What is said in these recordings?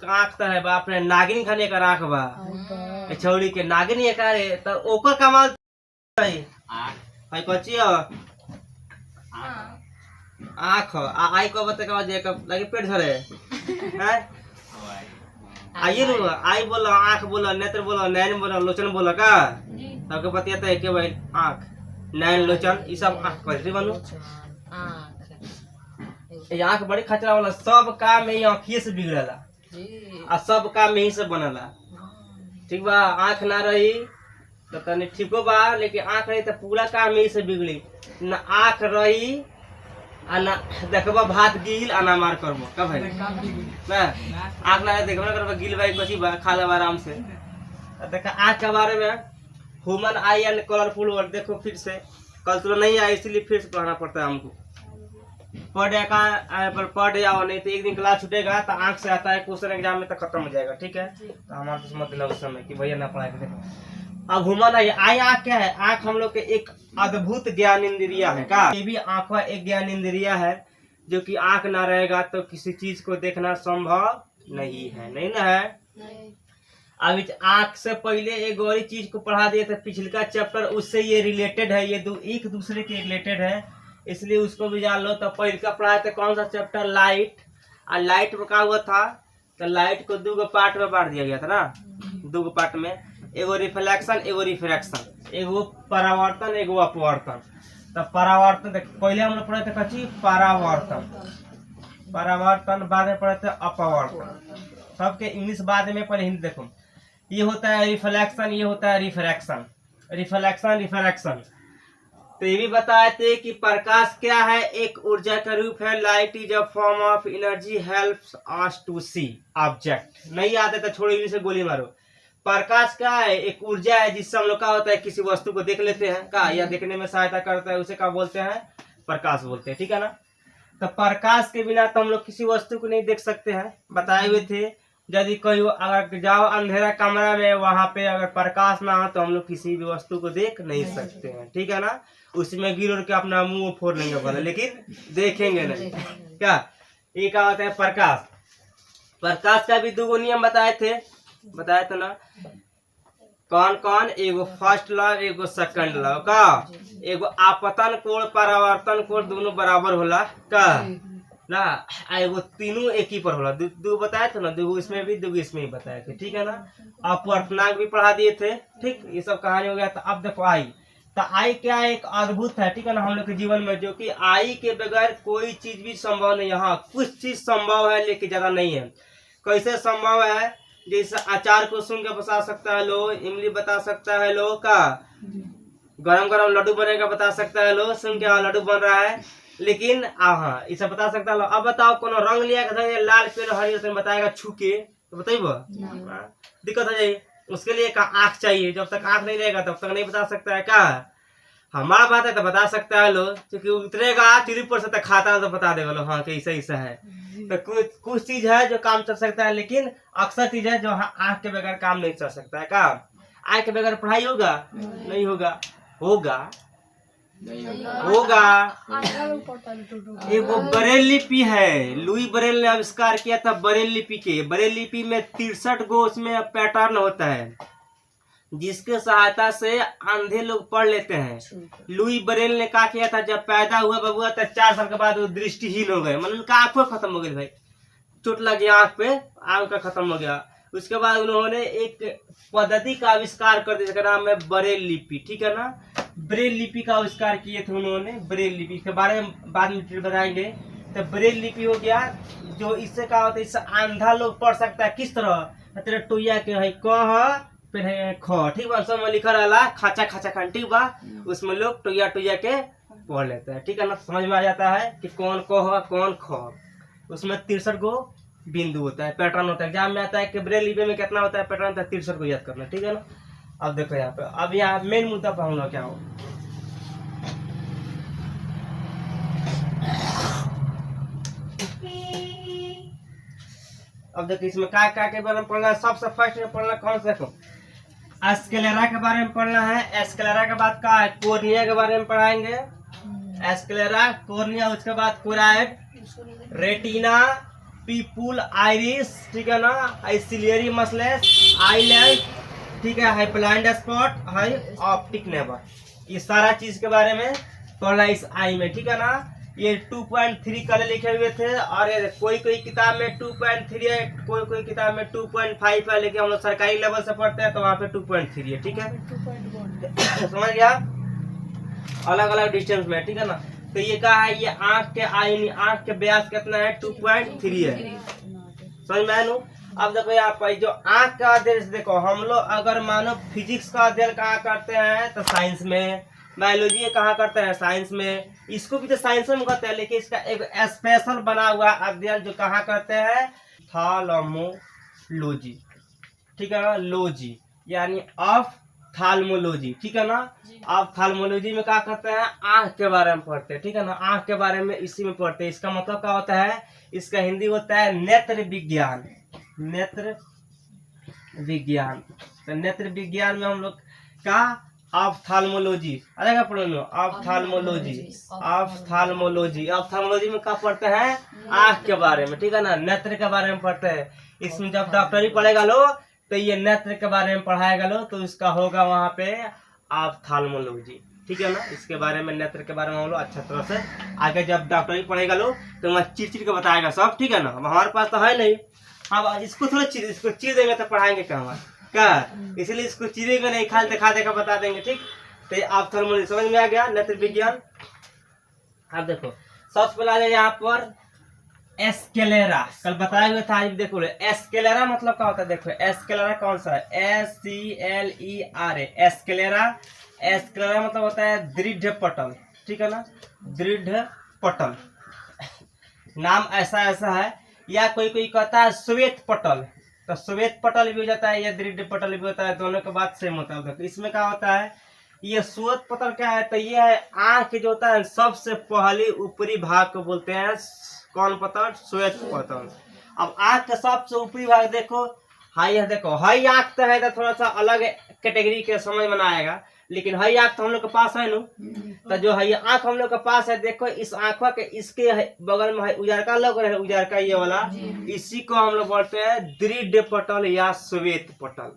आँख तो है बाप रे नागिन खाने का आँख बा छौड़ी के नागिन ये का रे तो ओकर कमाल है कच्ची आँख आई को बता के जे लगे पेट धरे हैं आइए नु आई बोलो आँख बोलो नेत्र बोलो नैन बोलो लोचन बोलो का तब के बतियाता है के भाई आँख नैन लोचन ये सब आँख कैसे बनू ये आँख बड़ी खतरा वाला सब काम में आँखिए से बिगड़ेला आ सब काम में ही से बनला ठीक बा आँख ना रही तो तनी ठीको बा लेकिन आँख रही तो पूरा काम में ही से बिगड़ी ना आँख रही आ ना देखबा भात गिल आ ना मार करबो का भाई ना आँख ना देखबा ना करबा गिल भाई कसी बा खा ले आराम से देखा आँख के बारे में human I and colourful word देखो फिर से कल तो नहीं आया इसलिए फिर से पढ़ना पड़ता है हमको पढ़ जाओ नहीं तो एक दिन क्लास छूटेगा तो आँख से आता है क्वेश्चन एग्जाम में तो खत्म हो जाएगा ठीक है तो हमारा तो समझ लेना उस समय कि भैया ना पढ़ाई अब ह्यूमन आई आँख क्या है आँख हम लोग के एक अद्भुत ज्ञान इंद्रिया है का ये भी आँख एक ज्ञान इंद्रिया है जो कि आँख ना रहेगा तो किसी चीज को देखना संभव नहीं है नहीं ना है अब आँख से पहले एक और चीज को पढ़ा दिए थे पिछला चैप्टर उससे ये रिलेटेड है ये एक दूसरे के रिलेटेड है इसलिए उसको भी जान लो तो पहले का पढ़ाए थे कौन सा चैप्टर लाइट और लाइट में क्या हुआ था तो लाइट को दो पार्ट में बांट दिया गया था ना दो पार्ट में एगो रिफ्लेक्शन एगो रिफ्रैक्शन एगो परावर्तन एगो अपवर्तन तो परावर्तन पहले हम लोग पढ़े थे कच्ची परावर्तन बाद में पढ़े थे अपवर्तन सबके इंग्लिश बाद में पहले हिंदी देखो ये होता है रिफ्लेक्शन ये होता है रिफ्रैक्शन रिफ्रैक्शन तो ये भी बताए थे कि प्रकाश क्या है एक ऊर्जा का रूप है light is a form of energy helps us to see object नहीं आते तो छोड़ो इंग्लिश से गोली मारो प्रकाश क्या है एक ऊर्जा है जिससे हम लोग का होता है किसी वस्तु को देख लेते हैं का या देखने में सहायता करता है उसे क्या बोलते हैं प्रकाश बोलते हैं ठीक है ना तो प्रकाश के बिना तो हम लोग किसी वस्तु को नहीं देख सकते हैं बताए हुए थे यदि कोई अगर जाओ अंधेरा कमरा में वहां पे अगर प्रकाश ना हो तो हम लोग किसी भी वस्तु को देख नहीं सकते हैं ठीक है ना उसमें गिर उड़ के अपना मुंह फोड़ लेंगे बोले लेकिन देखेंगे नहीं क्या ये क्या होता है प्रकाश का भी दो नियम बताए थे ना कौन कौन एगो फर्स्ट लॉ एगो सेकंड लॉ का एगो आपतन कोण परावर्तन कोण दोनों बराबर होला का ना एगो तीनों एक ही पर होला दो बताए थे ना दो इसमें भी दो इसमें ही बताए थे ठीक है ना अपवर्तनांक भी पढ़ा दिए थे ठीक ये सब कहानी हो गया तो अब देखो आई तो आई क्या एक अद्भुत है ठीक है ना हम लोग के जीवन में जो कि आई के बगैर कोई चीज भी संभव नहीं हाँ कुछ चीज संभव है लेकिन ज्यादा नहीं है कैसे संभव है जैसे अचार को सुन के बता सकता है लो इमली बता सकता है लो का गरम गरम लड्डू बनेगा बता सकता है लो सुन के लड्डू बन रहा है लेकिन हाँ इसे बता सकता है अब बताओ कोनो रंग लिया लाल पेड़ हरियर बताएगा छू के तो बताइबो दिक्कत हो जाएगी उसके लिए का आँख चाहिए जब तक आँख नहीं रहेगा तब तक नहीं बता सकता है क्या हमारा बात है तो बता सकता है लो क्योंकि उतरेगा चूल्ही पर से तक खाता है तो बता देगा लो हाँ कि ऐसा है तो कुछ चीज है जो काम चल सकता है लेकिन अक्सर चीज है जो आँख के बगैर काम नहीं चल सकता है का आँख के बगैर पढ़ाई होगा नहीं होगा होगा एगो बरेल लिपि है लुई बरेल ने आविष्कार किया था बरेल लिपि के बरेल लिपि में 63 गो उसमें पैटर्न होता है जिसके सहायता से अंधे लोग पढ़ लेते हैं लुई बरेल ने क्या किया था जब पैदा हुआ बबुआ तो 4 साल के बाद वो दृष्टिहीन हो गए मतलब उनका आंखों खत्म हो गई भाई चोट लग गया आंख पे आंख का खत्म हो गया उसके बाद उन्होंने एक पद्धति का आविष्कार कर दिया जिसका नाम है बरेल लिपि ठीक है ना ब्रेल लिपि का आविष्कार किए थे उन्होंने ब्रेल लिपि के बारे में बाद में बताएंगे तो ब्रेल लिपि हो गया जो इससे क्या होता है इससे अंधा लोग पढ़ सकता है किस तरह तेरे टोया के है कह फिर ख ठीक बा सब में लिखा रहा खाचा खाचा खान ठीक बा उसमें लोग टोया के पढ़ लेते हैं ठीक है ना समझ में आ जाता है कि कौन कह कौन ख उसमें 63 गो बिंदु होता है पैटर्न होता है एग्जाम में आता है कि ब्रेल लिपि में कितना होता है पैटर्न होता है 63 को याद करना ठीक है ना अब देखो यहाँ पे अब यहाँ मेन मुद्दा पर हम लोग क्या हो अब देखो इसमें क्या के बारे में पढ़ना है सबसे फर्स्ट में पढ़ना कौन सा देखो एस्केलेरा के बारे में पढ़ना है एस्केलेरा के बाद का कोर्निया के बारे में पढ़ाएंगे एस्केलेरा कोर्निया उसके बाद कोराइड रेटिना पीपुल, आइरिस, ठीक है ना, सिलियरी मसलेस, आईलैंड, ठीक है, high blind spot, high optic neighbour, ये सारा चीज के बारे में पढ़ना इस आई में, ठीक है ना। ये 2.3 कल लिखे हुए थे और ये कोई कोई किताब में 2.3 है, कोई कोई किताब में 2.5 है, लेकिन हम लोग सरकारी लेवल से पढ़ते हैं तो वहाँ पे 2.3 है, ठीक है। समझ गया, अलग अलग डिस्टेंस में, ठीक है ना। तो ये कहा है, ये आंख के आई, आंख के व्यास कितना है, 2.3 है, समझ में आया। अब देखो यहाँ पर जो आंख का अध्ययन, देखो हम लोग अगर मानो फिजिक्स का अध्ययन कहाँ करते हैं तो साइंस में, बायोलॉजी कहाँ करते हैं साइंस में, इसको भी तो साइंस में करते हैं, लेकिन इसका एक स्पेशल बना हुआ अध्ययन जो कहाँ करते हैं, ऑप्थाल्मोलॉजी, ठीक है ना, लॉजी यानी ऑप्थाल्मोलॉजी, ठीक है ना। ऑप्थाल्मोलॉजी में क्या करते हैं, आंख के बारे में पढ़ते हैं, ठीक है ना, आंख के बारे में इसी में पढ़ते हैं। इसका मतलब क्या होता है, इसका हिंदी होता है नेत्र विज्ञान, नेत्र विज्ञान। तो नेत्र विज्ञान में हम लोग का ऑप्थाल्मोलॉजी, अरे क्या पढ़ो, ऑप्थाल्मोलॉजी, ऑप्थाल्मोलॉजी, ऑप्थाल्मोलॉजी में क्या पढ़ते हैं, आंख के बारे में, ठीक है ना, नेत्र के बारे में पढ़ते हैं। इसमें जब डॉक्टरी पढ़ेगा लो तो ये नेत्र के बारे में पढ़ाएगा लो, तो इसका होगा वहाँ पे ऑप्थाल्मोलॉजी, ठीक है ना। इसके बारे में, नेत्र के बारे में हम लोग अच्छा तरह से आगे जब डॉक्टरी पढ़ेगा लो तो वहाँ चिर चिर के बताएगा सब, ठीक है ना। हमारे पास तो है नहीं, अब इसको थोड़ा चीर, इसको चीर देंगे तो पढ़ाएंगे कहाँ क्या, इसलिए इसको चीरेंगे नहीं, खाली दिखा देकर बता देंगे, ठीक। तो ये ऑप्थाल्मोलॉजी समझ में आ गया, नेत्र विज्ञान। अब देखो सबसे पहले आ जाए यहाँ पर एस्केलेरा, कल बताया हुआ था, आज देखो एस्केलेरा मतलब क्या होता है, देखो एस्केलेरा कौन सा है, SCLERA, एस्केलेरा। एस्केलेरा मतलब होता है दृढ़ पटल, ठीक है ना, दृढ़ पटल, नाम ऐसा ऐसा है। या कोई कोई कहता है श्वेत पटल, तो श्वेत पटल भी हो जाता है, या दृढ़ पटल भी होता है, दोनों के बाद सेम होता है। देखो इसमें क्या होता है, ये श्वेत पटल क्या है, तो ये है आंख जो होता है सबसे पहले ऊपरी भाग को बोलते हैं कौन पटल, श्वेत पटल। अब आंख का सबसे ऊपरी भाग देखो, हाई है, देखो हाई आंख तो है तो थोड़ा सा अलग कैटेगरी के समझ में आएगा, लेकिन हाई आंख तो हम लोग के पास है नु, तो जो है आंख हम लोग के पास है, देखो इस आंखों के इसके बगल में है उजारका लग रहा है, उजारका ये वाला, इसी को हम लोग बोलते हैं दृढ़ पटल या श्वेत पटल,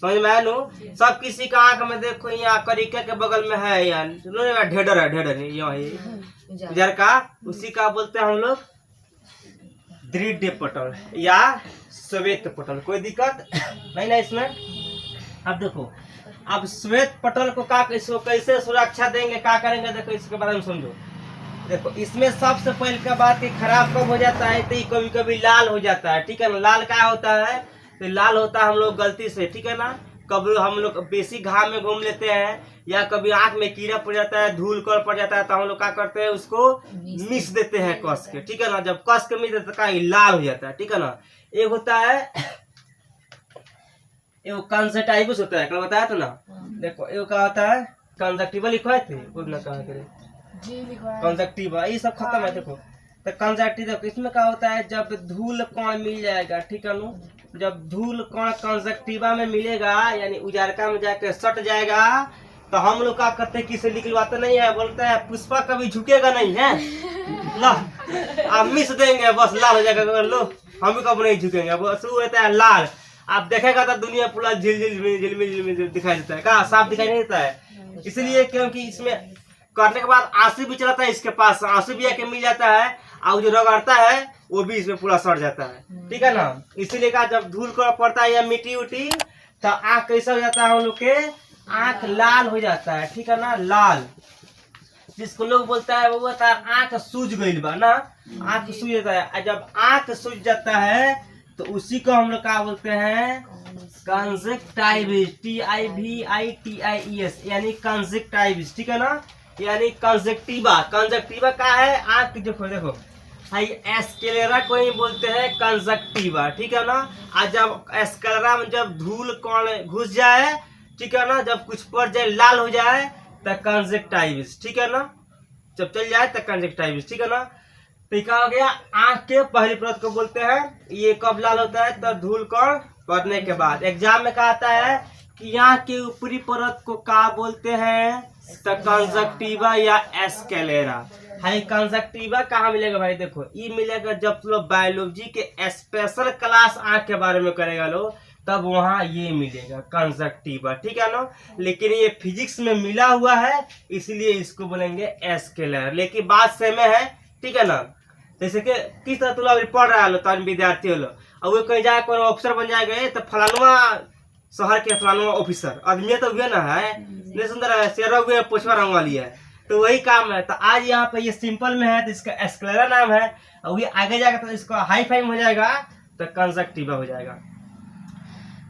समझ में आया नु। सब किसी का आंख में देखो यहाँ करिका के बगल में है यार ढेडर है, ढेडर है ये उजारका, उसी का बोलते हैं हम लोग दृढ़ पटल या श्वेत पटल। कोई दिक्कत नहीं ना इसमें। अब देखो, अब श्वेत पटल को इसको कैसे सुरक्षा देंगे, क्या करेंगे, देखो इसके बारे में समझो। देखो इसमें सबसे पहले का बात कि खराब कब हो जाता है, तो कभी कभी लाल हो जाता है, ठीक है ना। लाल क्या होता है, तो लाल होता है हम लोग गलती से, ठीक है ना, कभी हम लोग बेसी घाम में घूम लेते हैं, या कभी आंख में कीड़ा पड़ जाता है, धूल कण पड़ जाता है, तो हम लोग क्या करते हैं उसको मिस देते हैं कस के, ठीक है ना। जब कस के मिस देते का लाल हो जाता है, ठीक है ना। एक होता है एगो कंजक्टिविस होता है, कल बताया था ना। देखो एगो क्या होता है, कंजक्टिवा लिखवाए थे कुछ ना कहा करे, कंजक्टिवा ये सब खत्म है। देखो तो कंजक्टिव, देखो इसमें क्या होता है, जब धूल कण मिल जाएगा, ठीक है ना, जब धूल कण कंजक्टिवा में मिलेगा यानी उजारका में जाके सट जाएगा, तो हम लोग क्या करते हैं, किसे निकलवाते नहीं है, बोलते हैं पुष्पा कभी झुकेगा नहीं है, ला आप मिस देंगे बस लाल हो जाएगा, लो हम भी कभी नहीं झुकेंगे, बस वो रहता है लाल। आप देखेगा तो दुनिया पूरा झिलमिल दिखाई देता है, कहा साफ दिखाई नहीं देता है, इसलिए क्योंकि इसमें करने के बाद आंसू भी चलाता है, इसके पास आंसू भी आके मिल जाता है, और जो रगड़ता है वो भी इसमें पूरा सड़ जाता है, ठीक है ना। इसीलिए कहा जब धूल पड़ता है या मिट्टी उटी, तो आँख कैसा हो जाता है, हम लोग के आँख लाल हो जाता है, ठीक है ना, लाल, जिसको लोग बोलता है वो होता है आँख सूज गई बा ना, आँख सूज जाता है। जब आँख सूज जाता है तो उसी को हम लोग क्या बोलते हैं, कंजक्टिविस, TIVITIES यानी कंजक्टिविस, ठीक है ना, यानी कंजक्टिवा। कंजक्टिवा क्या है, आँख देखो देखो एस्केलेरा को ही बोलते हैं कंजक्टिवा, ठीक है ना। और जब एस्केलेरा में जब धूल कण घुस जाए, ठीक है ना, जब कुछ पड़ जाए लाल हो जाए तो कंजक्टिविस, ठीक है ना, जब चल जाए तो कंजक्टिविस, ठीक है ना। तो क्या हो गया, आंख के पहली परत को बोलते हैं। ये कब लाल होता है, तो धूल कण पड़ने के बाद। एग्जाम में क्या आता है कि यहाँ के ऊपरी परत को क्या बोलते हैं, तो कंजक्टिवा या एस्केलेरा। हाई कंजक्टिवा कहाँ मिलेगा भाई, देखो ये मिलेगा जब तुम लोग बायोलॉजी के स्पेशल क्लास आँख के बारे में करेगा लो, तब वहाँ ये मिलेगा कंजक्टिवा, ठीक है ना। लेकिन ये फिजिक्स में मिला हुआ है, इसलिए इसको बोलेंगे एस्केलर, लेकिन बात सेम है, ठीक है ना। जैसे कि किस तरह तुम अभी पढ़ रहा लो, तो विद्यार्थी हो लो, अब वो कहीं जाए कोई ऑफिसर बन जाएगा, तो फलानुआ शहर के फलानुआ ऑफिसर आदमी तो हुए ना है, नहीं सुंदर शेरा हुए पोछवा रंग वाली है, तो वही काम है। तो आज यहाँ पे ये सिंपल में है, तो इसका एस्केलर नाम है, और ये आगे जाएगा तो इसका हाई फाई हो जाएगा, तो कंजक्टिवा हो जाएगा।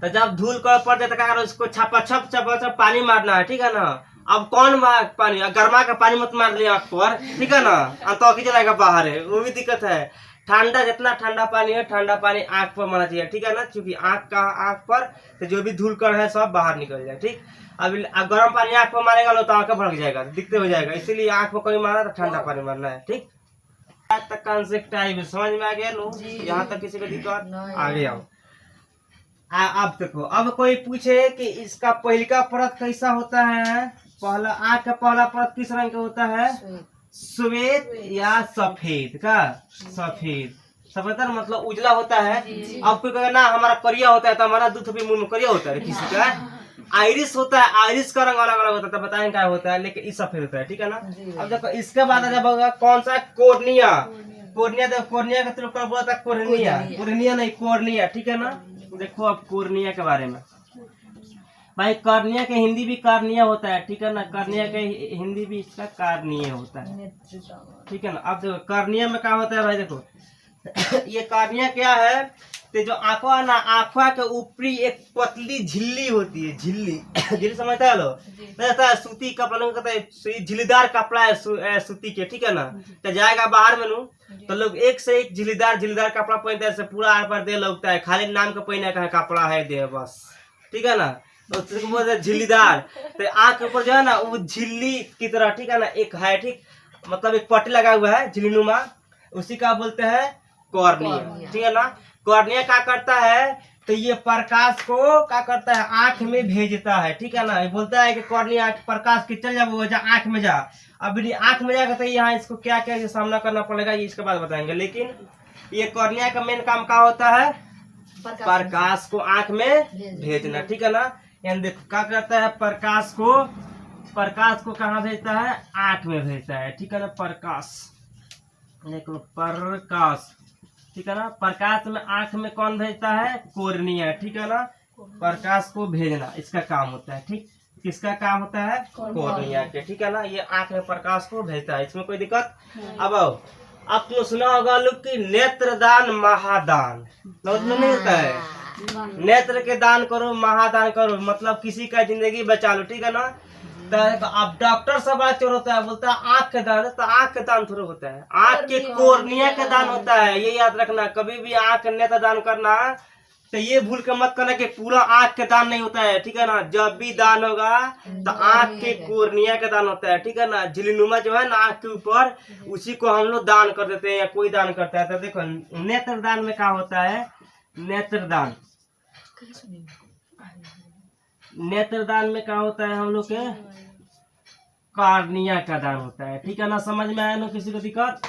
तो जब धूल को पड़ जाए तो क्या करो, उसको छापा छप पानी मारना है, ठीक है ना। अब कौन पानी, गर्मा का पानी मत मार लिया आँख पर, ठीक है ना, तो जाएगा बाहर है, वो भी दिक्कत है। ठंडा, जितना ठंडा पानी है, ठंडा पानी आँख पर मारना चाहिए, ठीक है ना, क्योंकि आँख पर तो जो भी धूल कण है सब बाहर निकल जाए, ठीक। अब गर्म पानी आँख पर मारेगा लो तो आँख भड़क जाएगा, दिखते हो जाएगा, इसीलिए आँख पर कोई मारा तो ठंडा पानी मारना है, ठीक। तक कंसेप्ट समझ में आ गया लो, यहाँ तक किसी को दिक्कत, आगे आओ। अब देखो, अब कोई पूछे कि इसका पहला परत कैसा होता है, पहला आँख का पहला परत किस रंग का होता है, श्वेत या सफेद का, सफेद मतलब उजला होता है। अब कोई कहेगा ना हमारा करिया होता है, तो हमारा दूध भी मुंह में करिया होता है, किसी का आयरिस होता है, आयरिस का रंग अलग अलग होता है, तो बताएंगे क्या होता है, लेकिन इस सफेद होता है, ठीक है ना। अब देखो इसके बाद जब होगा कौन सा, कोर्निया, कोर्निया, देखो कोर्निया का तुम बोला था कोर्निया, कोर्निया नहीं कोर्निया, ठीक है ना। देखो अब कोर्निया के बारे में भाई, कॉर्निया के हिंदी भी कार्निया होता है, ठीक है ना, कॉर्निया के हिंदी भी इसका कार्निया होता है, ठीक है ना। अब देखो कॉर्निया में क्या होता है भाई, देखो ये कॉर्निया क्या है, तो जो आंखवा ना, आंखवा के ऊपरी एक पतली झिल्ली होती है, झिल्ली झिल्ली समझता है लो, सूती कपड़ा कहता है, झिल्लीदार कपड़ा है सूती के, ठीक है ना। तो जाएगा बाहर में नू, तो लोग एक से एक झिल्लीदार कपड़ा पहनते हैं, पूरा आर पर दे लगता है, खाली नाम का पहने का कपड़ा है दे बस, ठीक है ना, तो झिल्लीदार। तो आँख के ऊपर जो है ना वो झिल्ली की तरह, ठीक है ना, एक है, ठीक, मतलब एक पट्टी लगा हुआ है झिल्लीनुमा, उसी का बोलते हैं कॉर्निया, ठीक है ना। कॉर्निया क्या करता है, तो ये प्रकाश को क्या करता है, आंख में भेजता है, ठीक है ना। ये बोलता है कि कॉर्निया प्रकाश की चल जा, वो जा आंख में जा। अब आंख में जाकर तो यहाँ इसको क्या क्या सामना करना पड़ेगा, ये इसके बाद बताएंगे। लेकिन ये कॉर्निया का मेन काम क्या होता है, प्रकाश को आंख में भेजना, ठीक है ना। यानी देखो क्या करता है, प्रकाश को कहाँ भेजता है, आंख में भेजता है, ठीक है ना। प्रकाश देखो, प्रकाश, ठीक है ना, प्रकाश में आंख में कौन भेजता है, कोर्निया, ठीक है ना। प्रकाश को भेजना इसका काम होता है, ठीक, किसका काम होता है, कोर्निया के, ठीक है ना। ये आंख में प्रकाश को भेजता है, इसमें कोई दिक्कत। अब तुम सुना होगा लोग कि नेत्रदान महादान, नहीं होता है, नेत्र के दान करो, महादान करो, मतलब किसी का जिंदगी बचा लो, ठीक है ना। तो अब डॉक्टर सब बड़ा चोर होता है, बोलता है आँख के दान, तो आँख के दान थोड़ा होता है, आँख के कोर्निया के दान होता है, ये याद रखना। कभी भी आँख नेत्र दान करना तो ये भूल के मत करना कि पूरा आँख के दान नहीं होता है, ठीक है ना। जब भी दान होगा तो आँख के कोर्निया का दान होता है, ठीक है ना। झिल्लीनुमा जो है ना आँख के ऊपर, उसी को हम लोग दान कर देते हैं या कोई दान करता है। तो देखो नेत्रदान में क्या होता है, नेत्रदान में क्या होता है, हम लोग के कॉर्निया का दान होता है, ठीक है ना। समझ में आया ना, किसी को दिक्कत।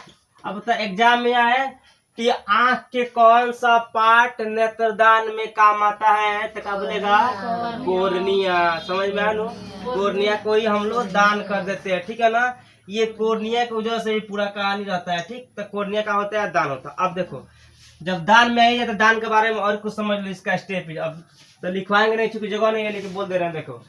अब तो एग्जाम में आए कि आंख के कौन सा पार्ट नेत्रदान में काम आता है, तो क्या बोलेगा, कोर्निया। समझ में आया ना, कोर्निया को ही हम लोग दान कर देते हैं, ठीक है ना। ये कोर्निया की वजह से ही पूरा कहानी रहता है, ठीक। तो कोर्निया का होता है, दान होता है। अब देखो जब दान में आई है तो दान के बारे में और कुछ समझ लो, इसका स्टेप। अब तो लिखवाएंगे नहीं क्योंकि जगह नहीं है, लेकिन बोल दे रहे हैं। देखो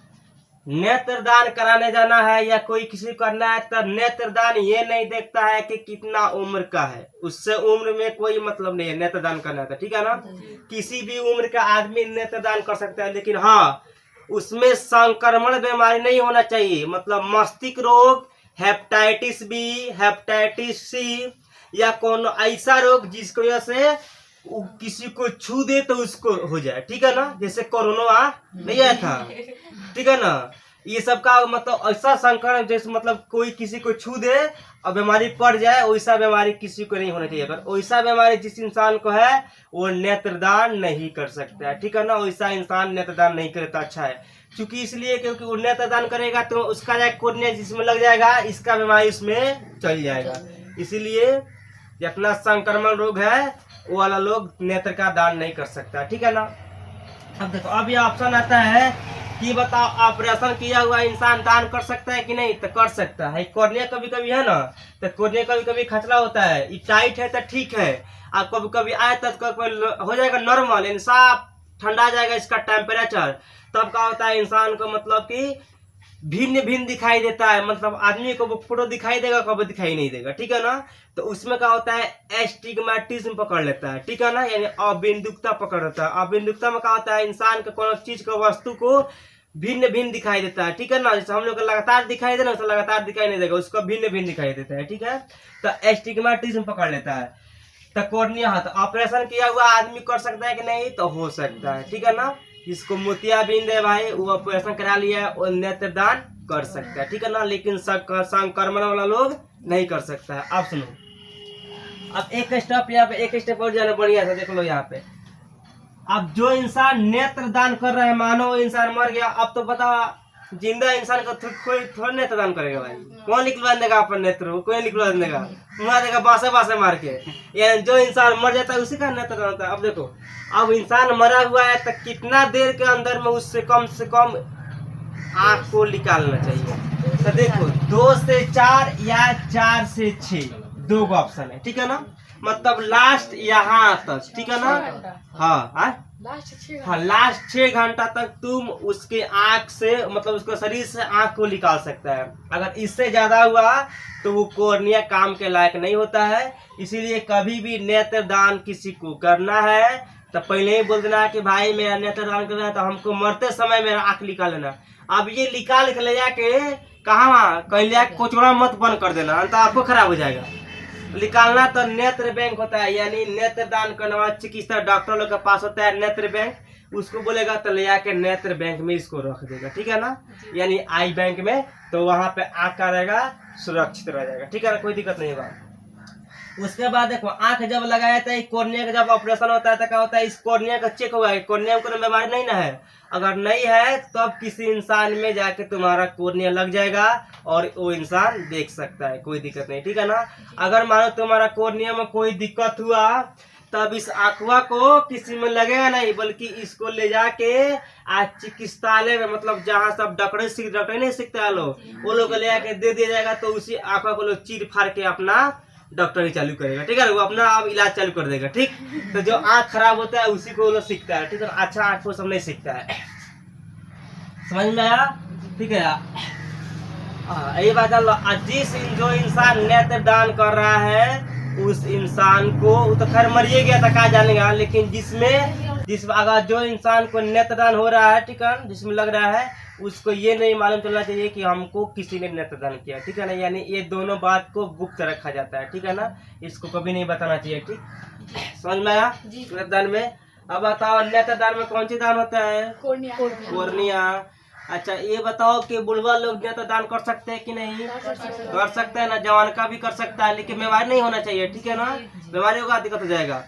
नेत्रदान कराने जाना है या कोई किसी को करना है, तो नेत्रदान ये नहीं देखता है कि कितना उम्र का है, उससे उम्र में कोई मतलब नहीं है नेत्रदान करना था, ठीक है ना। किसी भी उम्र का आदमी नेत्रदान कर सकता है, लेकिन हाँ उसमें संक्रमण बीमारी नहीं होना चाहिए, मतलब मस्तिष्क रोग, हेपेटाइटिस बी, हेपेटाइटिस सी या कौन ऐसा रोग जिसकी वजह से किसी को छू दे तो उसको हो जाए, ठीक है ना। जैसे कोरोना नहीं आया था, ठीक है ना। ये सब का मतलब ऐसा संक्रमण जैसे मतलब कोई किसी को छू दे और बीमारी पड़ जाए, वैसा बीमारी किसी को नहीं होना चाहिए। अगर वैसा बीमारी जिस इंसान को है वो नेत्रदान नहीं कर सकता है, ठीक है ना। वैसा इंसान नेत्रदान नहीं करे तो अच्छा है, क्योंकि इसलिए क्योंकि वो नेत्रदान करेगा तो उसका जो कोर्निया जिसमें लग जाएगा, इसका बीमारी उसमें चल जाएगा। इसीलिए जितना संक्रमण रोग है वो वाला लोग नेत्र का दान नहीं कर सकता, ठीक है ना। अब देखो अब ये ऑप्शन आता है कि बताओ ऑपरेशन किया हुआ इंसान दान कर सकता है कि नहीं, तो कर सकता है। कोर्निया कभी कभी है ना, तो कोर्निया कभी कभी खचला होता है, ये टाइट है तो ठीक है, आप कभी कभी आए तो कभी हो जाएगा नॉर्मल, यानी साफ ठंडा जाएगा इसका टेम्परेचर, तब क्या होता है इंसान को मतलब कि भिन्न भिन्न दिखाई देता है, मतलब आदमी को वो फोटो दिखाई देगा कभी दिखाई नहीं देगा, ठीक है ना। तो उसमें क्या होता है एस्टिग्मेटिज्म पकड़ लेता है, ठीक है ना, यानी अबिंदुकता पकड़ लेता है। अबिंदुकता में क्या होता है इंसान का कोई चीज को वस्तु को भिन्न भिन्न दिखाई देता है, ठीक है ना। जैसे हम लोग को लगातार दिखाई देना उसको लगातार दिखाई नहीं देगा, उसको भिन्न भिन्न दिखाई देता है, ठीक है। तो एस्टिग्मेटिज्म पकड़ लेता है। तो कोर्निया है तो ऑपरेशन किया हुआ आदमी कर सकता है कि नहीं, तो हो सकता है, ठीक है ना। जिसको मोतियाबिंद है भाई वो ऑपरेशन करा लिया वो नेत्रदान कर सकता है, ठीक है ना। लेकिन संक्रमण वाला लोग नहीं कर सकता है। अब सुनो, अब एक स्टेप यहाँ पे, एक स्टेप और जाना बढ़िया से देख लो यहाँ पे। अब जो इंसान नेत्र दान कर रहा है, मानो वो इंसान मर गया, अब तो बताओ जिंदा इंसान का कोई थोड़ा नेत्र दान करेगा भाई, कौन निकलवा देगा अपन नेत्र, कोई निकलवा देगा, मुआ देगा बासे बासे मार के। यानी जो इंसान मर जाता है उसी का नेत्र दान होता है। अब देखो अब इंसान मरा हुआ है तो कितना देर के अंदर में उससे कम से कम आँख को निकालना चाहिए। तो देखो 2 से 4 या 4 से 6 दो ऑप्शन है, ठीक है ना। मतलब लास्ट यहाँ तक, ठीक है ना। हाँ लास्ट 6 घंटा तक तुम उसके आँख से मतलब उसको शरीर से आँख को निकाल सकता है। अगर इससे ज्यादा हुआ तो वो कोर्निया काम के लायक नहीं होता है। इसीलिए कभी भी नेत्र दान किसी को करना है तो पहले ही बोल देना कि भाई मेरा नेत्र दान करना है तो हमको मरते समय मेरा आँख निकाल लेना। अब ये निकाल के ले जाके कहाँ कहीं ले कोचड़ा मत बंद कर देना, तो आपको खराब हो जाएगा। निकालना तो नेत्र बैंक होता है, यानी नेत्र दान करने वाला चिकित्सक डॉक्टर लोग के पास होता है नेत्र बैंक, उसको बोलेगा तो ले जाके नेत्र बैंक में इसको रख देगा, ठीक है ना, यानी आई बैंक में। तो वहां पे आँख का रहेगा सुरक्षित रह जाएगा, ठीक है ना, कोई दिक्कत नहीं होगा। उसके बाद देखो आँख जब लगाया था कोर्निया का जब ऑपरेशन होता है तो क्या होता है इस कोर्निया का चेक हुआ है, कोर्निया को बीमारी नहीं ना है। अगर नहीं है तब किसी इंसान में जाके तुम्हारा कोर्निया लग जाएगा और वो इंसान देख सकता है, कोई दिक्कत नहीं, ठीक है ना। अगर मानो तुम्हारा कोर्निया में कोई दिक्कत हुआ तब इस आंखवा को किसी में लगेगा नहीं, बल्कि इसको ले जाके आज चिकित्सालय में मतलब जहाँ सब डॉक्टर नहीं सीखते हैं लोग, वो लोग ले जाके दे दिया जाएगा। तो उसी आंखवा को लोग चीर फाड़ के अपना डॉक्टरी चालू करेगा, ठीक है, वो अपना अब इलाज चालू कर देगा, ठीक। तो जो आँख खराब होता है उसी को वो लोग सीखता है, ठीक है। अच्छा आँख को सब नहीं सीखता है, समझ में आया, ठीक है। ये बात जिस जो इंसान नेत्र दान कर रहा है उस इंसान को वो तो खैर मरिए गया था कहा जानेगा, लेकिन जिस अगर जो इंसान को नेत्र दान हो रहा है, ठीक है, जिसमें लग रहा है उसको ये नहीं मालूम चलना चाहिए कि हमको किसी ने नेत्रदान किया, ठीक है ना। यानी ये दोनों बात को गुप्त रखा जाता है, ठीक है ना, इसको कभी नहीं बताना चाहिए, ठीक। समझ में आया नेत्रदान में। अब बताओ नेत्रदान में कौन सी दान होता है, कोर्निया। अच्छा ये बताओ कि बुढ़वा लोग नेत्रदान कर सकते हैं कि नहीं, कर सकते हैं ना, जवान का भी कर सकता है, लेकिन बीमारी नहीं होना चाहिए, ठीक है ना, बीमारी होगा दिक्कत हो जाएगा।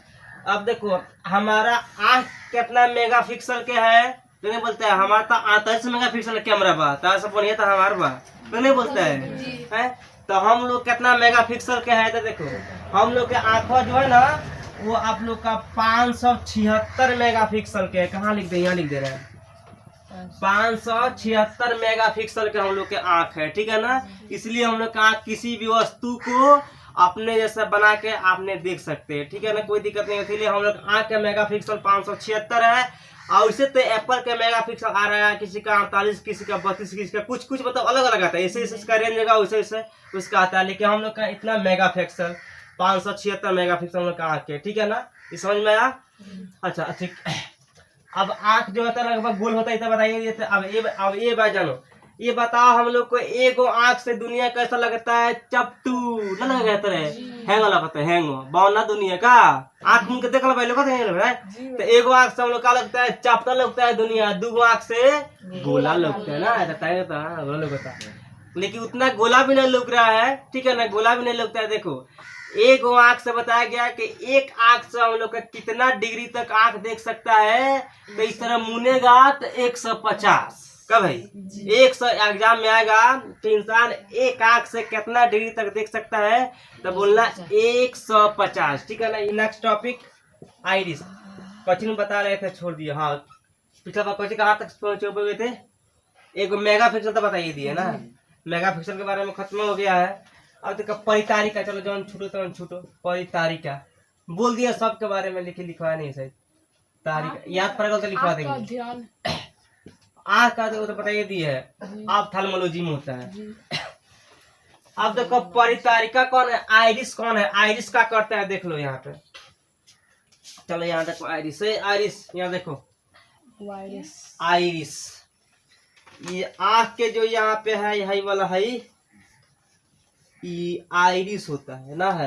अब देखो हमारा आँख कितना मेगा पिक्सल के है तो नहीं बोलते हैं, हमारा तो 38 मेगापिक्सल कैमरा बा, तो बढ़िया था हमारा बा, तो नहीं बोलते हैं। तो हम लोग कितना मेगापिक्सल के है, तो देखो हम लोग के आंखों जो है ना वो आप लोग का 576 मेगापिक्सल के, कहाँ लिख दे, यहाँ लिख दे रहे हैं 576 मेगापिक्सल के हम लोग के आँख है, ठीक है ना। इसलिए हम लोग का आँख किसी भी वस्तु को अपने जैसा बना के आपने देख सकते हैं, ठीक है ना, कोई दिक्कत नहीं होती। इसलिए हम लोग आँख का मेगापिक्सल 576 है। और उससे तो एप्पल का मेगापिक्सल आ रहा है, किसी का 48, किसी का 32, किसी का कुछ मतलब अलग अलग आता है, ऐसे इसका रेंज होगा वैसे उसका आता है। लेकिन हम लोग का इतना मेगापिक्सल 576 मेगापिक्सल हम लोग का आँख है, ठीक है ना, ये समझ में आया। अच्छा ठीक, अब आँख जो होता है लगभग गोल होता है, तो बताइए। अब ये बात जानो, ये बताओ हम लोग को एगो आँख से दुनिया कैसा लगता है, चपटू न लगा रहता है, हैंग वाला पता है, हैंग बावना दुनिया का आँख मुंह के देख लो पहले कहते हैं। तो एगो आँख से हम लोग का लगता है चापता लगता है दुनिया, दूगो आँख से गोला लगता है ना, गोला लगता है, लेकिन उतना गोला भी नहीं लग रहा है, ठीक है ना, गोला भी नहीं लगता है। देखो एक आंख से बताया गया कि एक आंख से हम लोग का कितना डिग्री तक आंख देख सकता है। तो इस तरह मुनेगा तो 150 कब भाई 100 एग्जाम में आएगा कि इंसान एक आंख से कितना डिग्री तक देख सकता है, तो बोलना 150, ठीक है ना। नेक्स्ट टॉपिक आइरिस, क्वेश्चन बता रहे थे छोड़ दिए। हाँ पिछला बार क्वेश्चन कहाँ तक पहुंचे हुए थे, एक मेगा पिक्सल तो बताइए दिए ना, मेगा पिक्सल के बारे में खत्म हो गया है। अब देखो परितारिका, चलो जौन छूटो तो छूटो, परितारिका बोल दिया, सबके बारे में लिखवा नहीं सही, तारीख याद पड़ेगा तो लिखवा देंगे। आँख का तो बताइए दिए है, ऑप्थेल्मोलॉजी में होता है। अब देखो परितारिका कौन है, आइरिस कौन है, आइरिस का करता है देख लो यहाँ पे, चलो यहाँ देखो आइरिस है, आइरिस यहाँ देखो आइरिस, ये आँख के जो यहाँ पे है यही वाला है, ये आइरिस होता है ना, है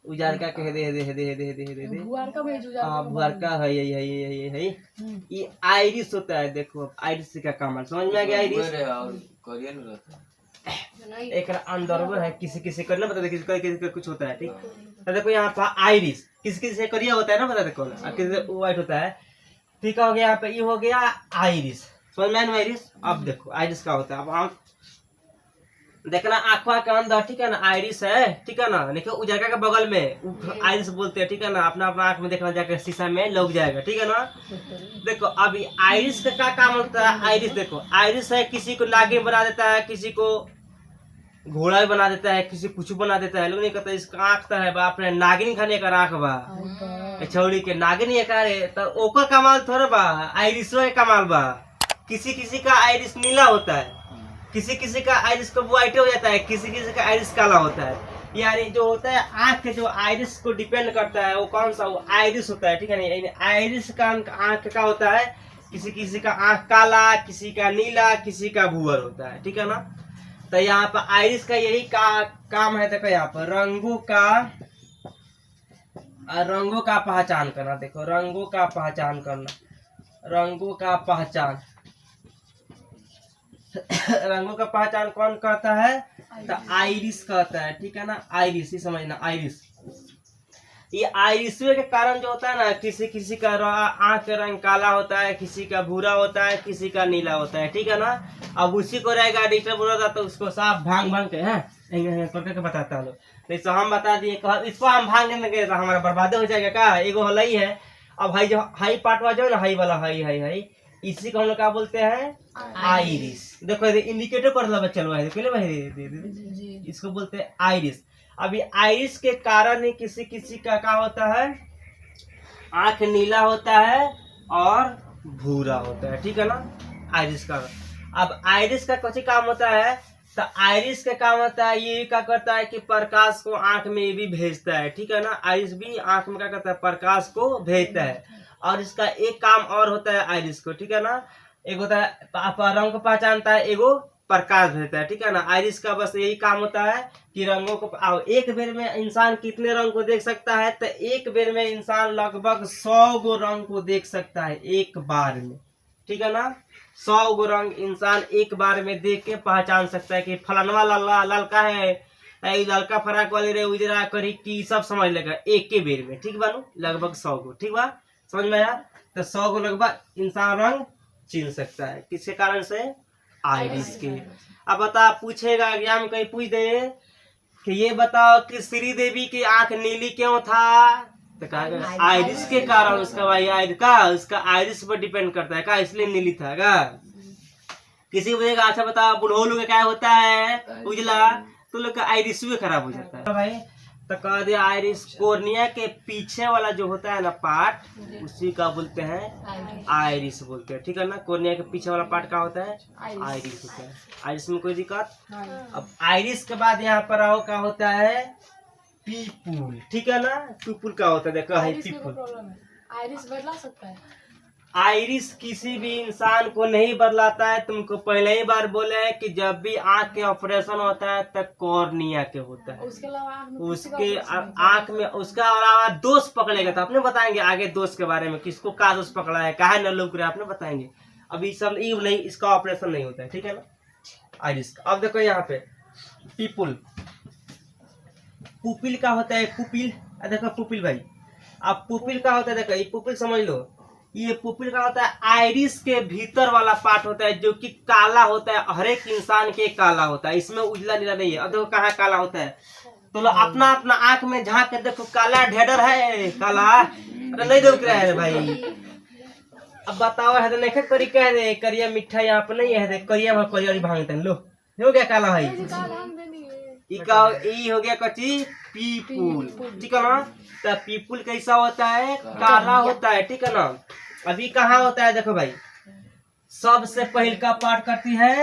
उजार का कह दे भुआर का है, ये आइरिस होता है। देखो आइरिस का काम समझ में आ गया, आइरिस एक अंदर है, किसी किसी को ना बता, किसी का कुछ होता है, ठीक। तो देखो यहाँ पर आइरिस किसी किसी से करिया होता है ना, बता देखो किसी व्हाइट होता है, ठीक हो गया। यहाँ पे ये हो गया आइरिस, समझ में आइरिस। अब देखो आइरिस का होता है, अब हम देखना आंखवा के अंदर, ठीक है ना, आइरिस है, ठीक है ना, देखो उजागर के बगल में आइरिस बोलते हैं, ठीक है ना, अपना अपना आंख में देखना जाकर शीशा में लग जाएगा, ठीक है ना। देखो अभी आइरिस का क्या काम होता है, आइरिस देखो आइरिस है, किसी को नागिन बना देता है, किसी को घोड़ा भी बना देता है, किसी कुछ बना देता है। लोग नहीं कहते इसका आंख तो है बाप रे नागिन खाने का आंख बा, छौड़ी के नागिन ये करे तो ओकर कमाल थोड़ा बा, आइरिसो के कमाल बा। किसी किसी का आइरिस नीला होता है, किसी किसी का आइरिस को व्हाइट हो जाता है, किसी किसी का आइरिस काला होता है। यानी जो होता है आंख के जो आइरिस को डिपेंड करता है वो कौन सा, वो आइरिस होता है, ठीक है ना। आइरिस का आंख का होता है, किसी किसी का आंख काला, किसी का नीला, किसी का भूअर होता है, ठीक है ना। तो यहाँ पर आइरिस का यही काम है। देखो यहाँ पर रंगों का पहचान करना, देखो रंगों का पहचान करना, रंगों का पहचान रंगों का पहचान कौन कहता है, तो आइरिस कहता है, ठीक है ना। आइरिस ही समझना, आइरिस ये आइरिस के कारण जो होता है ना, किसी किसी का आंख का रंग काला होता है, किसी का भूरा होता है, किसी का नीला होता है, ठीक है ना। अब उसी को रहेगा डिस्टर्ब होगा तो उसको साफ भांग के करके बताता हूँ। तो हम बता दिए, इसको हम भांग देंगे तो हमारा बर्बाद हो जाएगा का, एगो हल ही है। अब हाई जो हाई पार्टवा जो है ना, हाई वाला हाई इसी को हम लोग क्या बोलते हैं, आइरिस। देखो इंडिकेटर कर लो बच्चा लोग, इसको बोलते हैं आइरिस। अभी आइरिस के कारण ही किसी किसी का क्या होता है, आंख नीला होता है और भूरा होता है, ठीक है ना, आइरिस का। अब आइरिस का कुछ काम होता है, तो आइरिस का काम होता है, ये क्या करता है कि प्रकाश को आंख में भी भेजता है, ठीक है ना। आइरिस भी आंख में क्या करता है, प्रकाश को भेजता है। और इसका एक काम और होता है आइरिस को, ठीक है ना, एक होता है रंग को पहचानता है, एगो प्रकाश भेजता है, ठीक है ना। आइरिस का बस यही काम होता है कि रंगों को, एक बेर में इंसान कितने रंग को देख सकता है, तो एक बेर में इंसान लगभग 100 गो रंग को देख सकता है एक बार में, ठीक है ना। 100 गो रंग इंसान एक बार में देख के पहचान सकता है कि फलानवा ललका है, ललका फराक वाले रे उजरा करी की, सब समझ लेगा एक के बेर में, ठीक बानू, लगभग 100 गो, ठीक बा, समझ में आया। तो 100 गो लगभग इंसान रंग चिन्ह सकता है, किसके कारण से, आइरिस के। अब बता पूछेगा एग्जाम में कहीं पूछ दे कि ये बताओ कि श्री देवी की आंख नीली क्यों था, तो कहा आइरिस के कारण। उसका भाई आइरिस का, उसका आइरिस पर डिपेंड करता है का, इसलिए नीली था का। किसी को बोलेगा अच्छा बताओ बुढ़ो लोग का क्या होता है उजला, तो लोग का आइरिस भी खराब हो जाता है भाई। तो कह दे आइरिस कोर्निया के पीछे वाला जो होता है ना पार्ट, उसी का बोलते हैं आइरिस बोलते हैं, ठीक है ना। कोर्निया के पीछे वाला पार्ट का होता है, आइरिस होता है। आइरिस में कोई दिक्कत। अब आइरिस के बाद यहाँ पर आओ क्या होता है, पीपुल, ठीक है ना। पीपुल का होता है, देखो है पीपुल। आइरिस बदला सकता है, आइरिस किसी भी इंसान को नहीं बदलाता है। तुमको पहले ही बार बोले हैं कि जब भी आंख के ऑपरेशन होता है तब कॉर्निया के होता है। उसके अलावा उसके आंख में उसका अलावा दोष पकड़ेगा तो अपने बताएंगे आगे दोष के बारे में, किसको का दोष पकड़ा है, काहे न लोग रहे अपने बताएंगे। अभी सब ये नहीं, इसका ऑपरेशन नहीं होता है, ठीक है ना आइरिस का। अब देखो यहाँ पे पीपुल, पुपिल का होता है पुपिल। देखो पुपिल भाई, अब पुपिल का होता है, देखो ये पुपिल समझ लो, ये पुपिल का होता है आइरिस के भीतर वाला पार्ट होता है जो कि काला होता है। हर एक इंसान के काला होता है, इसमें उजला नीला नहीं है। अब देखो कहाँ काला होता है, तो लो अपना अपना आंख में झांक के देखो, काला ढेडर है काला। अरे नहीं देख रहा है भाई, अब बताओ है तो नहीं करी कह दे, करिया मिठा यहाँ पे नहीं है, करिया करिया भांगते लो, हो गया काला है। ई हो गया कच्ची पीपुल, ठीक है ना। तो पीपुल कैसा होता है, काला होता है, ठीक है ना। अभी कहाँ होता है देखो भाई, सबसे पहले का पार्ट करती है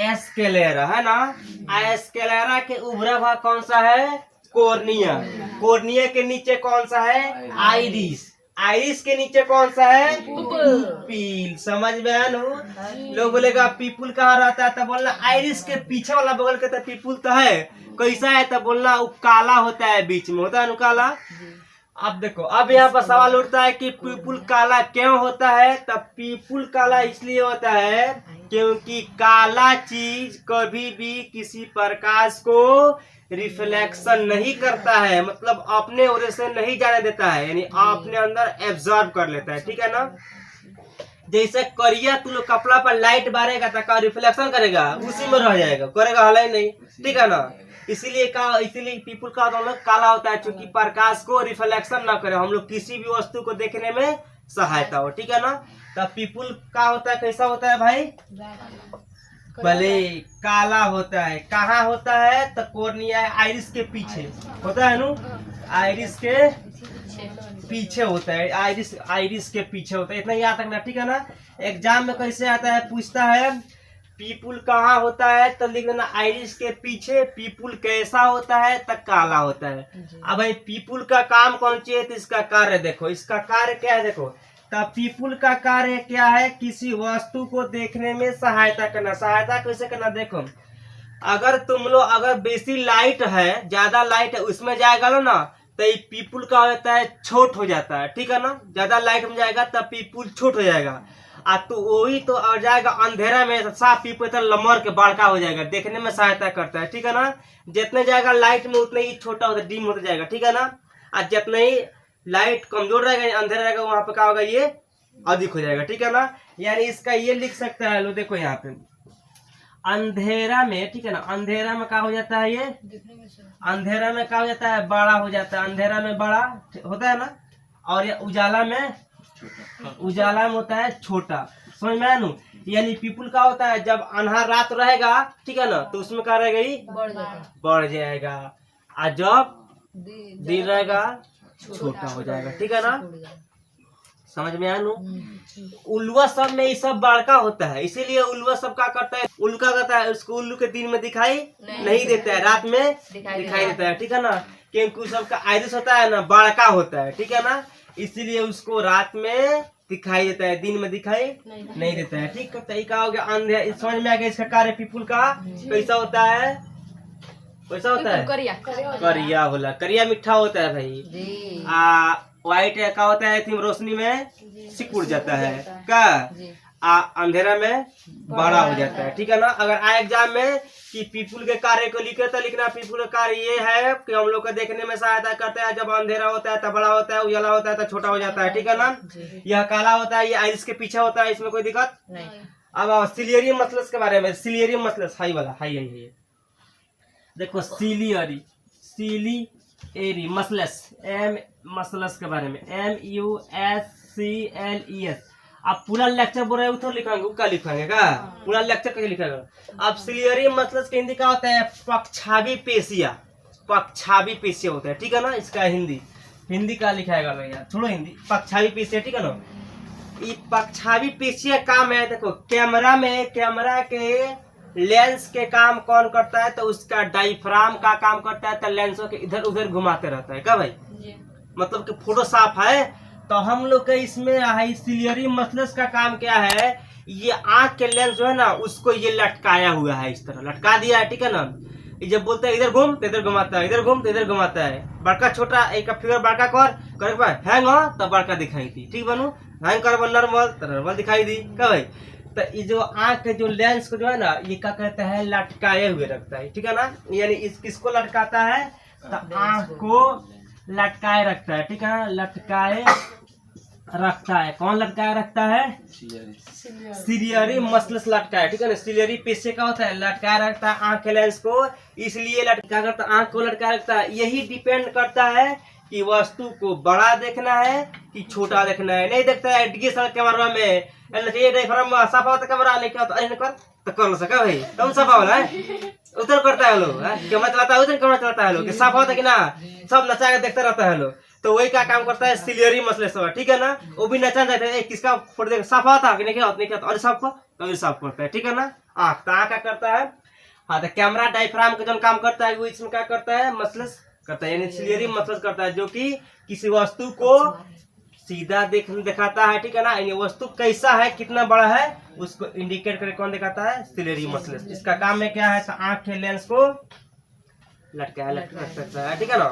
एस्केलेरा, है ना। एस्केलेरा के उभरा भाग कौन सा है, कॉर्निया। कॉर्निया के नीचे कौन सा है, आइरिस। आइरिस के नीचे कौन सा है, पुपिल। समझ में आया ना। लोग बोलेगा पीपुल कहाँ रहता है, तब बोलना आइरिस के पीछे वाला बगल के तो पीपुल तो है, कैसा है तब बोलना वो काला होता है, बीच में होता है ना काला। अब देखो, अब यहाँ पर सवाल उठता है कि पीपुल काला क्यों होता है। तब पीपुल काला इसलिए होता है क्योंकि काला चीज कभी भी किसी प्रकाश को रिफ्लेक्शन नहीं करता है, मतलब अपने ओर से नहीं जाने देता है, यानी अपने अंदर एब्जॉर्ब कर लेता है, ठीक है ना। जैसे करिया तू लोग कपड़ा पर लाइट बारेगा तो रिफ्लेक्शन करेगा, उसी में रह जाएगा, करेगा हल ही नहीं, ठीक है ना। इसीलिए पीपुल का हम लोग काला होता है, क्योंकि प्रकाश को रिफ्लेक्शन ना करे, हम लोग किसी भी वस्तु को देखने में सहायता हो, ठीक है ना। तब पीपुल का होता है, कैसा होता है भाई, भले काला होता है। कहाँ होता है, तो कॉर्निया आइरिस के पीछे होता है ना, आइरिस के पीछे होता है, आइरिस के पीछे होता है, इतना याद रखना, ठीक है ना। एग्जाम में कैसे आता है, पूछता है पीपुल कहाँ होता है, तो लिख देना आइरिस के पीछे। पीपुल कैसा होता है, तो काला होता है। अब भाई पीपुल का काम कौन सी है, तो इसका कार्य देखो, इसका कार्य क्या है देखो। तब पीपुल का कार्य क्या है, किसी वस्तु को देखने में सहायता करना। सहायता कैसे करना, देखो अगर तुम लोग अगर बेसी लाइट है, ज्यादा लाइट है उसमें जाएगा लो ना, तो ये पीपुल का होता है छोट हो जाता है, ठीक है ना। ज्यादा लाइट में जाएगा तब पीपुल छोट हो जाएगा, तो वही तो आ जाएगा अंधेरा में साफ पीपुल तो लमर के बड़का हो जाएगा, देखने में सहायता करता है, ठीक है ना। जितने जाएगा लाइट में उतने ही छोटा होता है, डिम होता जाएगा, ठीक है ना। और जितने ही लाइट कमजोर रहेगा, अंधेरा रहेगा, वहां पे क्या होगा, ये अधिक हो जाएगा, ठीक है ना। यानी इसका ये लिख सकता है, लो देखो यहाँ पे अंधेरा में, ठीक है ना, अंधेरा में क्या हो जाता है, ये अंधेरा में क्या हो जाता है, बड़ा हो जाता है, अंधेरा में बड़ा होता है ना, और ये उजाला में होता है छोटा। समझ में आया ना। यानी पीपुल का होता है जब अन्हार रात रहेगा, ठीक है ना, तो उसमें क्या रहेगा, ये बढ़ जाएगा, और जब दिन रहेगा छोटा हो जाएगा, ठीक है ना। समझ में आया ना। उल्लुआ सब में ये सब बड़का होता है, इसीलिए उल्लुआ सब क्या करता है, उल्लू क्या करता है, उसको उल्लू के दिन में दिखाई नहीं देता है, रात में दिखाई देता है, ठीक है ना। क्योंकि सबका आइरिस होता है ना, बड़का होता है, ठीक है ना, इसीलिए उसको रात में दिखाई देता है, दिन में दिखाई नहीं देता है, ठीक है। तरीका हो गया अंधेरा। समझ में आ गया इसका कार्य पीपुल का कैसा होता है, कैसा होता है, करिया होला, करिया मीठा होता है भाई। व्हाइट क्या होता है, थी रोशनी में सिकुड़ जाता है, क्या अंधेरा में बड़ा हो जाता है, ठीक है ना। अगर आए एग्जाम में कि पीपुल के कार्य को लिखे तो लिखना पीपुल का कार्य ये है कि हम लोग को देखने में सहायता करता है, जब अंधेरा होता है तब बड़ा होता है, उजाला होता है तो छोटा हो जाता है, ठीक है ना। यह काला होता है, ये आइरिस के पीछे होता है, इसमें कोई दिक्कत नहीं। अब सिलियरियम मसलस के बारे में, सिलियरियम मसलस हाई वाला, हाई यही है देखो, सिलियरी मसलस, एम मसलस के बारे में, MUSCLES। अब पूरा लेक्चर बोल रहे हैं, उधर लिखाएंगे, क्या लिखाएंगे का पूरा लेक्चर कैसे लिखाएगा। अब सिलियरी मतलब के हिंदी का होता है पक्षावी पेशिया, पक्षावी पेशिया होता है, ठीक है ना। इसका हिंदी का लिखाएगा भैया, छोड़ो हिंदी, पक्षावी पेशिया, ठीक है ना। ये पक्षावी पेशिया काम है, देखो कैमरा में, कैमरा के लेंस के काम कौन करता है, तो उसका डायफ्राम का काम करता है, तो लेंसों के इधर उधर घुमाते रहता है, क्या भाई। मतलब कि फोटो साफ है तो हम लोग का इसमें सिलियरी मसल्स का काम क्या है, ये आंख के लेंस जो है ना उसको ये लटकाया हुआ है, इस तरह लटका दिया है, ठीक है ना। ये जब बोलते हैं इधर घूम तो इधर घुमाता है, इधर घूम तो इधर घुमाता है। बड़का छोटा एक फिगर बड़का कर बाद हैंग हो तो बड़का दिखाई दी, ठीक बनू, हैंग कर नॉर्मल तो नॉर्मल दिखाई दी क्या भाई। तो ये जो आंख के जो लेंस को जो है ना ये क्या कहते हैं, लटकाए हुए रखता है, ठीक है ना। यानी किसको लटकाता है, तो आंख को लटकाए रखता है, ठीक है, लटकाए रखता है। कौन लटकाए रखता है, सिलियरी मसल्स लटकाए, ठीक है ना। सिलियरी पेशे का होता है, लटकाए रखता है आंख के लेंस को, इसलिए लटका करता आंख को लटकाए रखता है। यही डिपेंड करता है कि वस्तु को बड़ा देखना है कि छोटा देखना है। नहीं देखता है डीएसएलआर कैमरा में साफा होता कैमरा नहीं क्या होता तो कर सका भाई, कौन साफा वाला है उधर करता है लोग, कैमरा चलाता है उधर कैमरा चलाता है लोग, साफा होता है कि ना, सब नचा के देखते रहता है लोग। तो वही का काम करता है सिलियरी मसल्स, ठीक है ना। वो भी नचा जाता है, किसका फोटो देख साफा होता कि नहीं क्या होता, और साफ कभी साफ करता है, ठीक है ना। आँख तो आँख का करता है। हाँ तो कैमरा डायफ्राम का जो काम करता है वो इसमें क्या करता है, मसल्स करता है, यानी सिलियरी मसल्स करता है, जो कि किसी वस्तु को सीधा दिखाता है, ठीक है ना। यानी वस्तु कैसा है, कितना बड़ा है उसको इंडिकेट करके कौन दिखाता है, सिलियरी मसल्स। इसका काम में क्या है, तो आँख के लेंस को लटकाया रखता है, ठीक है ना।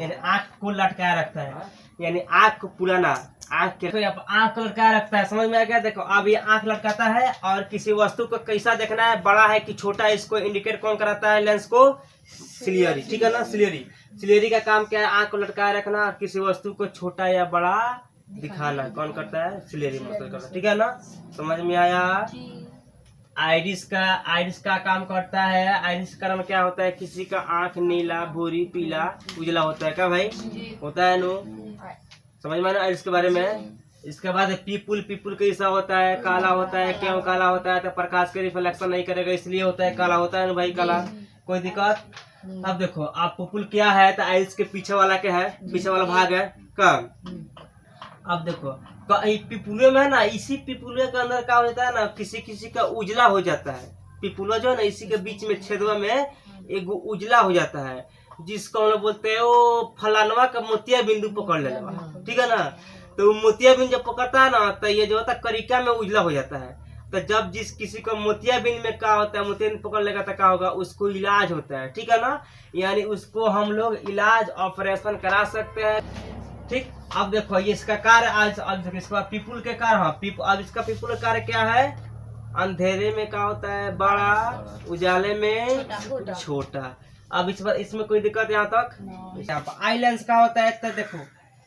यानी आँख को लटकाया रखता है, यानी आँख को पुराना आँख के तो आँख को लटकाया रखता है। समझ में आ गया। देखो अब ये आँख लटकाता है और किसी वस्तु को कैसा देखना है, बड़ा है कि छोटा है, इसको इंडिकेट कौन कराता है, लेंस को, सिलियरी, ठीक है ना। सिलियरी का काम क्या है, आँख को लटकाया रखना और किसी वस्तु को छोटा या बड़ा दिखाना कौन करता है, सिलियरी मसल करता है, ठीक है ना। समझ में आया। आइरिस का काम करता है। आइरिस का नाम क्या होता है, किसी का आंख नीला, भूरी, पीला, उजला होता है क्या भाई, होता है नो, समझ में आया आइरिस के बारे में। इसके बाद पीपुल कैसा होता है, काला होता है। क्यों काला होता है, तो प्रकाश के रिफ्लेक्शन नहीं करेगा इसलिए होता है, काला होता है ना भाई, काला, कोई दिक्कत। अब देखो आप पीपुल क्या है, तो आइरिस के पीछे वाला क्या है, पीछे वाला भाग है कम। अब देखो पिपुले में है ना, इसी पिपुले के अंदर क्या होता है ना, किसी का उजला हो जाता है। पिपुला जो है ना इसी के बीच में छेदवा में एक उजला हो जाता है, जिसको हम लोग बोलते हैं वो फलानवा का मोतिया बिंदु पकड़ लेना, ठीक है ना। तो मोतिया बिंदु जब पकड़ता है ना तो ये जो होता है करिका में उजला हो जाता है। तो जब किसी को मोतिया बिंदु में क्या होता है, मोतिया बिंदु पकड़ लेगा तो क्या होगा, उसको इलाज होता है, ठीक है ना। यानी उसको हम लोग इलाज ऑपरेशन करा सकते हैं, ठीक। अब देखो ये इसका कार्य आज इसका पीपुल के कार्य, हाँ अब इसका पीपुल का कार्य क्या है, अंधेरे में क्या होता है, बड़ा, उजाले में छोटा। अब इसमें कोई दिक्कत यहाँ तक। आई लेंस का होता है, तो देखो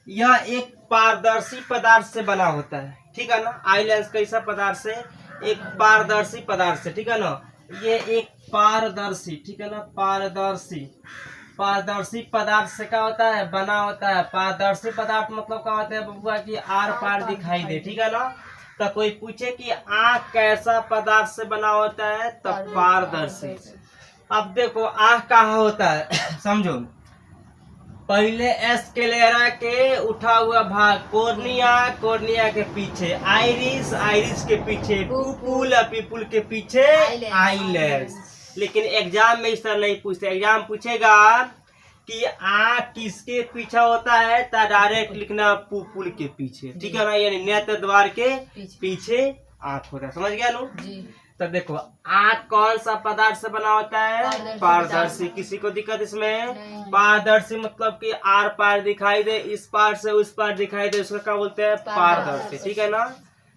यह एक पारदर्शी पदार्थ से बना होता है, ठीक है ना। आई लेंस कैसा पदार्थ से, एक पारदर्शी पदार्थ से, ठीक है ना। ये एक पारदर्शी, ठीक है ना, पारदर्शी पदार्थ से क्या होता है, बना होता है। पारदर्शी पदार्थ मतलब क्या होता है बबुआ की आर पार दिखाई दे, ठीक है ना। तो कोई पूछे कि आँख कैसा पदार्थ से बना होता है, तो पारदर्शी। अब देखो आँख कहाँ होता है समझो, पहले स्क्लेरा के उठा हुआ भाग कोर्निया के पीछे आइरिस के पीछे पीपुल के पीछे आई लेंस। लेकिन एग्जाम में इस तरह नहीं पूछते, एग्जाम पूछेगा कि आँख किसके पीछे होता है, तो डायरेक्ट लिखना पुपुल के पीछे, ठीक है ना। यानी नेत्र द्वार के पीछे आँख होता है, समझ गया नो। तो देखो आँख कौन सा पदार्थ से बना होता है, पारदर्शी। किसी को दिक्कत इसमें, पारदर्शी मतलब कि आर पार दिखाई दे, इस पार से उस पार दिखाई दे, उसका क्या बोलते हैं, पारदर्शी, ठीक है ना।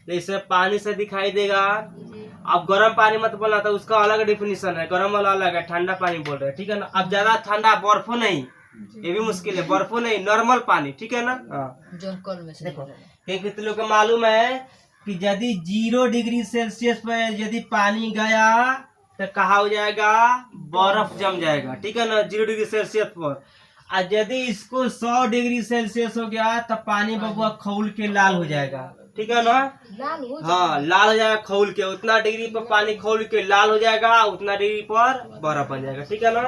जैसे पानी से दिखाई देगा, अब गर्म पानी मत बोलना, तो उसका अलग डिफिनेशन है, गर्म वाला अलग है, ठंडा पानी बोल रहे हैं, ठीक है ना। अब ज्यादा ठंडा बर्फो नहीं, ये भी मुश्किल है, बर्फो नहीं, नॉर्मल पानी, ठीक है ना। देखो क्योंकि लोग को मालूम है कि यदि 0 डिग्री सेल्सियस पर यदि पानी गया तो कहा हो जाएगा, बर्फ जम जाएगा, ठीक है ना, 0 डिग्री सेल्सियस पर। और यदि इसको 100 डिग्री सेल्सियस हो गया तो पानी बबुआ खौल के लाल हो जाएगा, ठीक है ना। हाँ लाल हो जाएगा खौल के, उतना डिग्री पर पानी खौल के लाल हो जाएगा, उतना डिग्री पर बर्फ बन जाएगा, ठीक है ना।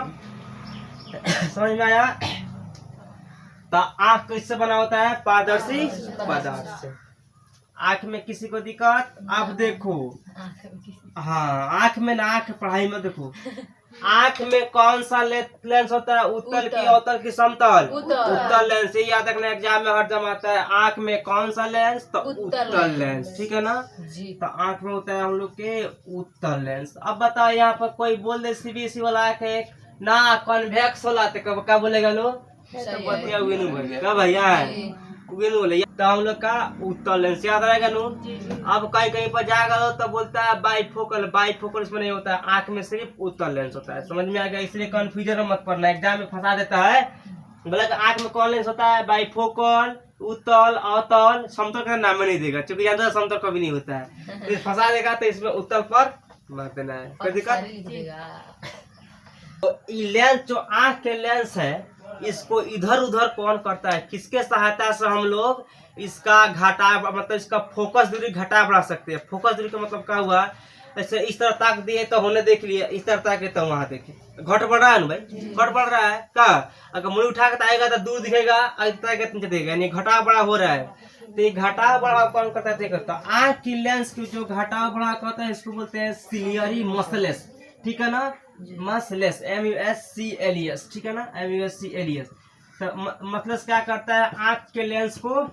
समझ में आया। तो आँख किससे बना होता है, पारदर्शी पदार्थ से। आँख में किसी को दिक्कत, अब देखो हाँ आँख में ना, आँख पढ़ाई में देखो आंख में कौन सा लेंस होता है, उत्तल की अवतल की समतल, उत्तल लेंस। ये याद रखना एग्जाम में हर जम आता है। आंख में कौन सा लेंस, तो उत्तल लेंस, ठीक है ना जी। तो आंख में होता है हम लोग के उत्तल लेंस। अब बताओ यहाँ पर कोई बोल दे सीबीएसई वाला है ना कॉन्वेक्स वाला, तो क्या बोलेगा लोग, क्या भैया बोले, तो हम लोग का उत्तल लेंस याद रहेगा नु। अब कहीं कहीं पर जाएगा तो बोलता है बाइफोकल, बाइफोकल इसमें नहीं होता है, आंख में सिर्फ उत्तल लेंस होता है। समझ में आ गया, इसलिए कंफ्यूजन मत पड़ना, एग्जाम में फंसा देता है। बोला आंख में कौन लेंस होता है, बाइफोकल, उत्तल, अवतल, समतल का नाम नहीं देगा, क्योंकि जानता है समतल कभी नहीं होता है। फिर फंसा देगा तो इसमें उत्तल पर मार देना है, कोई दिक्कत। तो लेंस जो आंख के लेंस है, इसको इधर उधर कौन करता है, किसके सहायता से हम लोग इसका घटा, मतलब इसका फोकस दूरी घटा बढ़ा सकते हैं। फोकस दूरी का मतलब क्या हुआ, ऐसे इस तरह ताक दिए तो हमने देख लिया, इस तरह ताके तो वहां देखे, घट बढ़ रहा है ना भाई, घट बढ़ रहा है का। अगर मुड़ी उठा के आएगा तो दूर दिखेगा, इस तरह के नीचे देगा, यानी घटा बड़ा हो रहा है। तो ये घटा बड़ा कौन करता है, तो आंख की लेंस की जो घटा बड़ा करता है इसको बोलते हैं सिलियरी मसलेस, ठीक है ना, मसलेस, MUSCLES, ठीक है ना, MUSCLES। तो मतलब क्या करता है, आंख के लेंस को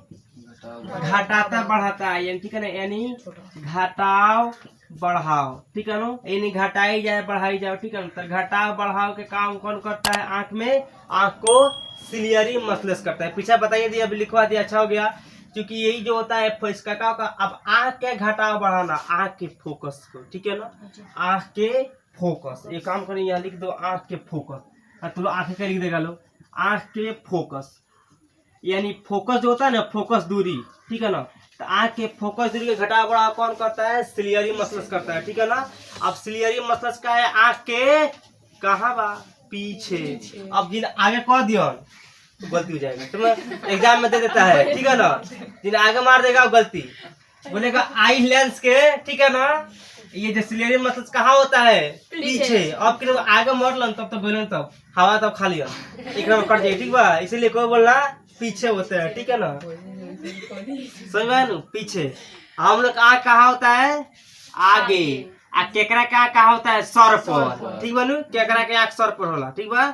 घटाता बढ़ाता है, यानी ठीक है ना, यानी घटाओ बढ़ाओ, ठीक है ना, यानी घटाई जाए बढ़ाई जाए, ठीक है ना। तो घटाओ बढ़ाओ के काम कौन करता है आंख में, आंख को सिलियरी मसलेस करता है। पीछे बताइए दिया, अभी लिखवा दिया, अच्छा हो गया, क्योंकि यही जो होता है इसका क्या होगा। अब आंख के घटाव बढ़ाना, आंख के फोकस को, ठीक है ना, आंख के फोकस, ये काम करें, यहाँ लिख दो आंख के फोकस, तो आंख के लिख देगा लो, आंख के फोकस, यानी फोकस जो होता है ना, फोकस दूरी, ठीक है ना। तो आंख के फोकस दूरी के घटाव बढ़ाव कौन करता है, सिलियरी मसल्स करता है, ठीक है ना। अब सिलियरी मसल्स का है आंख के कहाँ बा, पीछे। अब जिन आगे कह दियो तो गलती हो जाएगा, तो एग्जाम में दे देता है, ठीक है ना। जिन आगे मार देगा गलती, बोलेगा आई लेंस के, ठीक है ना। ये जो सिलियरी मसल्स कहाँ होता है, पीछे। अब कि आगे मर लन तब तो बोलन, तब हवा तब खा लिया, एक नंबर कट जाए, ठीक बा। इसीलिए कोई बोलना पीछे होते हैं, ठीक है ना, समझ में, पीछे। हम लोग आँख कहाँ होता है, आगे। केकरा का कहाँ होता है, सर पर, ठीक बा। केकरा के आँख सर पर होला, ठीक बा।